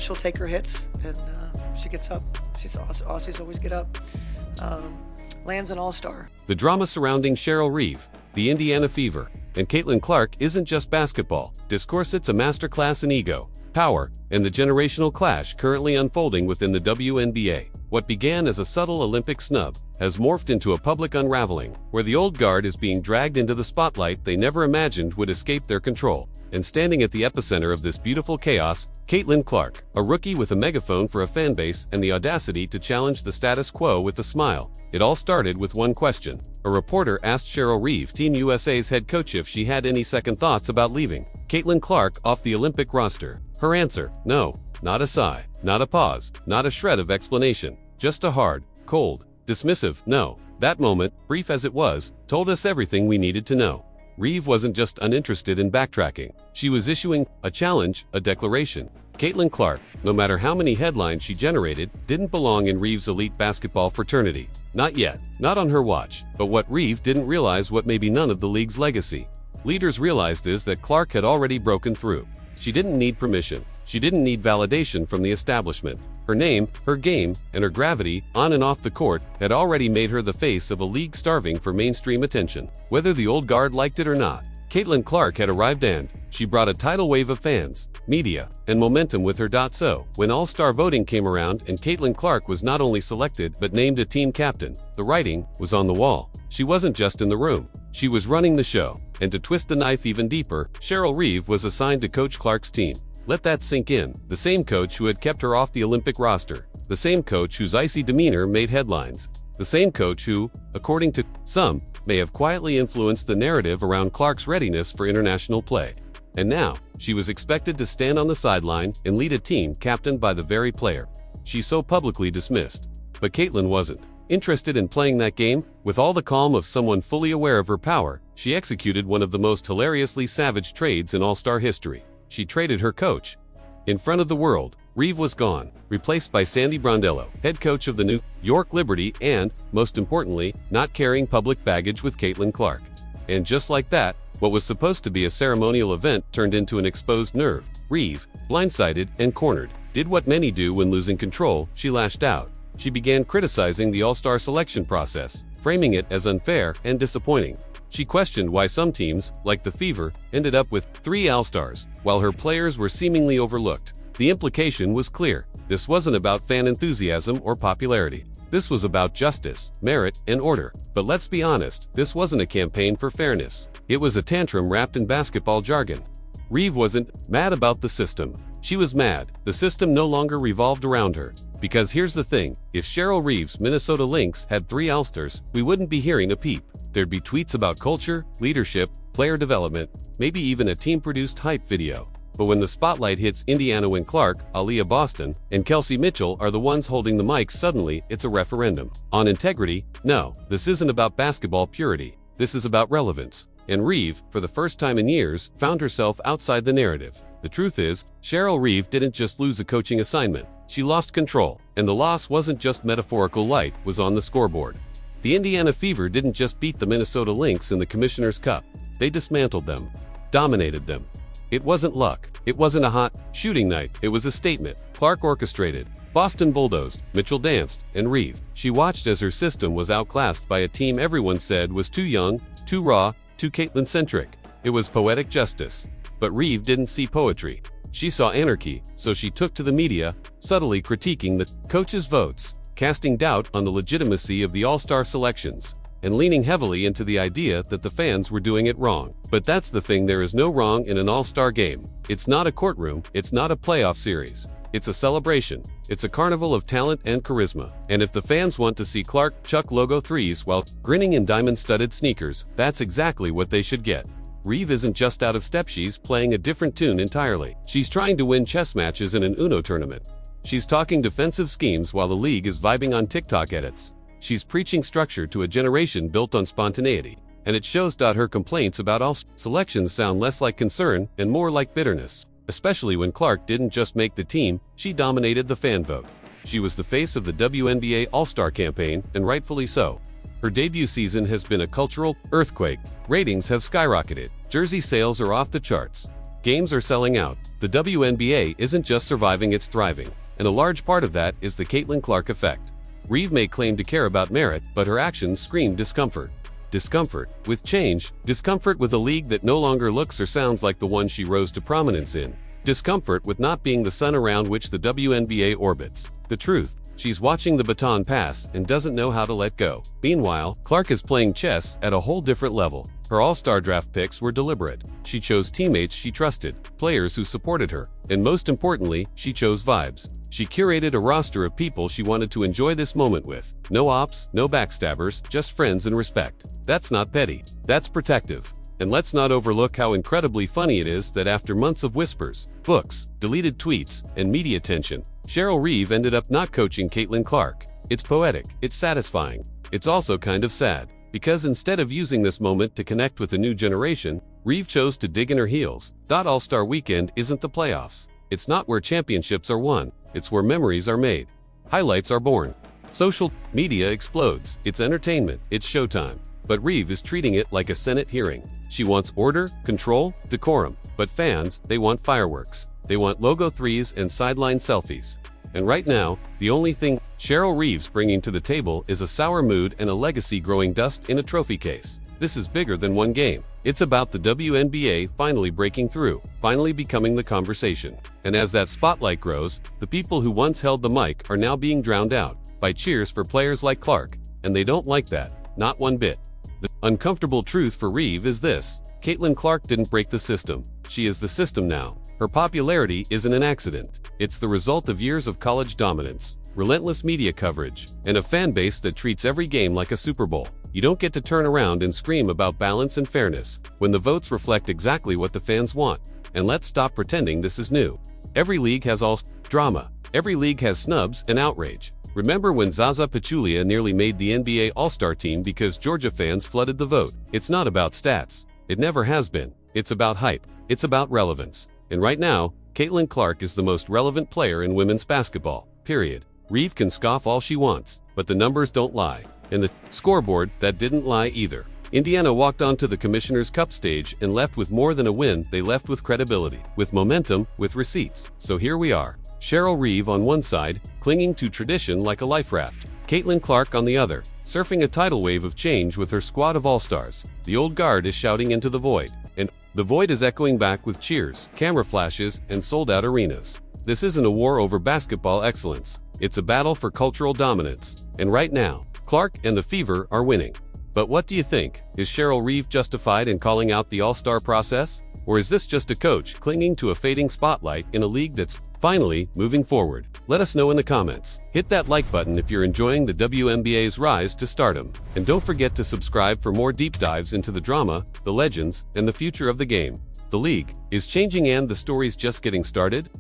she'll take her hits, and she gets up. Aussies always get up. Lands an all-star. The drama surrounding Cheryl Reeve, the Indiana Fever, and Caitlin Clark isn't just basketball. Discourse, it's a masterclass in ego, power, and the generational clash currently unfolding within the WNBA. What began as a subtle Olympic snub has morphed into a public unraveling, where the old guard is being dragged into the spotlight they never imagined would escape their control. And standing at the epicenter of this beautiful chaos, Caitlin Clark, a rookie with a megaphone for a fanbase and the audacity to challenge the status quo with a smile. It all started with one question. A reporter asked Cheryl Reeve, Team USA's head coach, if she had any second thoughts about leaving Caitlin Clark off the Olympic roster. Her answer: no. Not a sigh, not a pause, not a shred of explanation, just a hard, cold, dismissive no. That moment, brief as it was, told us everything we needed to know. Reeve wasn't just uninterested in backtracking. She was issuing a challenge, a declaration. Caitlin Clark, no matter how many headlines she generated, didn't belong in Reeve's elite basketball fraternity. Not yet, not on her watch. But what Reeve didn't realize, what maybe none of the league's legacy leaders realized, is that Clark had already broken through. She didn't need permission. She didn't need validation from the establishment. Her name, her game, and her gravity, on and off the court, had already made her the face of a league starving for mainstream attention. Whether the old guard liked it or not, Caitlin Clark had arrived, and she brought a tidal wave of fans, media, and momentum with her. So, when All-Star voting came around and Caitlin Clark was not only selected but named a team captain, the writing was on the wall. She wasn't just in the room. She was running the show. And to twist the knife even deeper, Cheryl Reeve was assigned to coach Clark's team. Let that sink in. The same coach who had kept her off the Olympic roster. The same coach whose icy demeanor made headlines. The same coach who, according to some, may have quietly influenced the narrative around Clark's readiness for international play. And now, she was expected to stand on the sideline and lead a team captained by the very player she so publicly dismissed. But Caitlin wasn't interested in playing that game. With all the calm of someone fully aware of her power, she executed one of the most hilariously savage trades in All-Star history. She traded her coach. In front of the world, Reeve was gone, replaced by Sandy Brondello, head coach of the New York Liberty, and, most importantly, not carrying public baggage with Caitlin Clark. And just like that, what was supposed to be a ceremonial event turned into an exposed nerve. Reeve, blindsided and cornered, did what many do when losing control. She lashed out. She began criticizing the All-Star selection process, framing it as unfair and disappointing. She questioned why some teams, like the Fever, ended up with 3 All-Stars, while her players were seemingly overlooked. The implication was clear. This wasn't about fan enthusiasm or popularity. This was about justice, merit, and order. But let's be honest, this wasn't a campaign for fairness. It was a tantrum wrapped in basketball jargon. Reeve wasn't mad about the system. She was mad the system no longer revolved around her. Because here's the thing, if Cheryl Reeve's Minnesota Lynx had 3 All-Stars, we wouldn't be hearing a peep. There'd be tweets about culture, leadership, player development, maybe even a team-produced hype video. But when the spotlight hits Indiana, when Clark, Aaliyah Boston, and Kelsey Mitchell are the ones holding the mic, suddenly it's a referendum on integrity. No, this isn't about basketball purity. This is about relevance. And Reeve, for the first time in years, found herself outside the narrative. The truth is, Cheryl Reeve didn't just lose a coaching assignment. She lost control. And the loss wasn't just metaphorical. Light was on the scoreboard. The Indiana Fever didn't just beat the Minnesota Lynx in the Commissioner's Cup. They dismantled them, dominated them. It wasn't luck. It wasn't a hot shooting night. It was a statement. Clark orchestrated. Boston bulldozed. Mitchell danced. And Reeve, she watched as her system was outclassed by a team everyone said was too young, too raw, too Caitlin-centric. It was poetic justice. But Reeve didn't see poetry. She saw anarchy, so she took to the media, subtly critiquing the coaches' votes, casting doubt on the legitimacy of the All-Star selections, and leaning heavily into the idea that the fans were doing it wrong. But that's the thing, there is no wrong in an All-Star game. It's not a courtroom, it's not a playoff series. It's a celebration. It's a carnival of talent and charisma. And if the fans want to see Clark chuck logo threes while grinning in diamond-studded sneakers, that's exactly what they should get. Reeve isn't just out of step, she's playing a different tune entirely. She's trying to win chess matches in an Uno tournament. She's talking defensive schemes while the league is vibing on TikTok edits. She's preaching structure to a generation built on spontaneity. And it shows. Her complaints about all selections sound less like concern and more like bitterness. Especially when Clark didn't just make the team, she dominated the fan vote. She was the face of the WNBA All-Star campaign, and rightfully so. Her debut season has been a cultural earthquake. Ratings have skyrocketed. Jersey sales are off the charts. Games are selling out. The WNBA isn't just surviving, it's thriving. And a large part of that is the Caitlin Clark effect. Reeve may claim to care about merit, but her actions scream discomfort. Discomfort with change, discomfort with a league that no longer looks or sounds like the one she rose to prominence in. Discomfort with not being the sun around which the WNBA orbits. The truth, she's watching the baton pass and doesn't know how to let go. Meanwhile, Clark is playing chess at a whole different level. Her all-star draft picks were deliberate. She chose teammates she trusted, players who supported her, and most importantly, she chose vibes. She curated a roster of people she wanted to enjoy this moment with. No ops, no backstabbers, just friends and respect. That's not petty. That's protective. And let's not overlook how incredibly funny it is that after months of whispers, books, deleted tweets, and media attention, Cheryl Reeve ended up not coaching Caitlin Clark. It's poetic, it's satisfying. It's also kind of sad. Because instead of using this moment to connect with a new generation, Reeve chose to dig in her heels. All-Star Weekend isn't the playoffs. It's not where championships are won. It's where memories are made. Highlights are born. Social media explodes. It's entertainment. It's showtime. But Reeve is treating it like a Senate hearing. She wants order, control, decorum. But fans, they want fireworks. They want logo threes and sideline selfies. And right now, the only thing Cheryl Reeve's bringing to the table is a sour mood and a legacy growing dust in a trophy case. This is bigger than one game. It's about the WNBA finally breaking through, finally becoming the conversation. And as that spotlight grows, the people who once held the mic are now being drowned out by cheers for players like Clark. And they don't like that, not one bit. The uncomfortable truth for Reeve is this: Caitlin Clark didn't break the system. She is the system now. Her popularity isn't an accident. It's the result of years of college dominance, relentless media coverage, and a fan base that treats every game like a Super Bowl. You don't get to turn around and scream about balance and fairness when the votes reflect exactly what the fans want. And let's stop pretending this is new. Every league has drama. Every league has snubs and outrage. Remember when Zaza Pachulia nearly made the NBA All-Star team because Georgia fans flooded the vote? It's not about stats. It never has been. It's about hype. It's about relevance. And right now, Caitlin Clark is the most relevant player in women's basketball, period. Reeve can scoff all she wants, but the numbers don't lie. And the scoreboard, that didn't lie either. Indiana walked onto the Commissioner's Cup stage and left with more than a win. They left with credibility, with momentum, with receipts. So here we are. Cheryl Reeve on one side, clinging to tradition like a life raft. Caitlin Clark on the other, surfing a tidal wave of change with her squad of all-stars. The old guard is shouting into the void. And the void is echoing back with cheers, camera flashes, and sold-out arenas. This isn't a war over basketball excellence. It's a battle for cultural dominance. And right now, Clark and the Fever are winning. But what do you think? Is Cheryl Reeve justified in calling out the all-star process? Or is this just a coach clinging to a fading spotlight in a league that's finally moving forward? Let us know in the comments. Hit that like button if you're enjoying the WNBA's rise to stardom. And don't forget to subscribe for more deep dives into the drama, the legends, and the future of the game. The league is changing and the story's just getting started.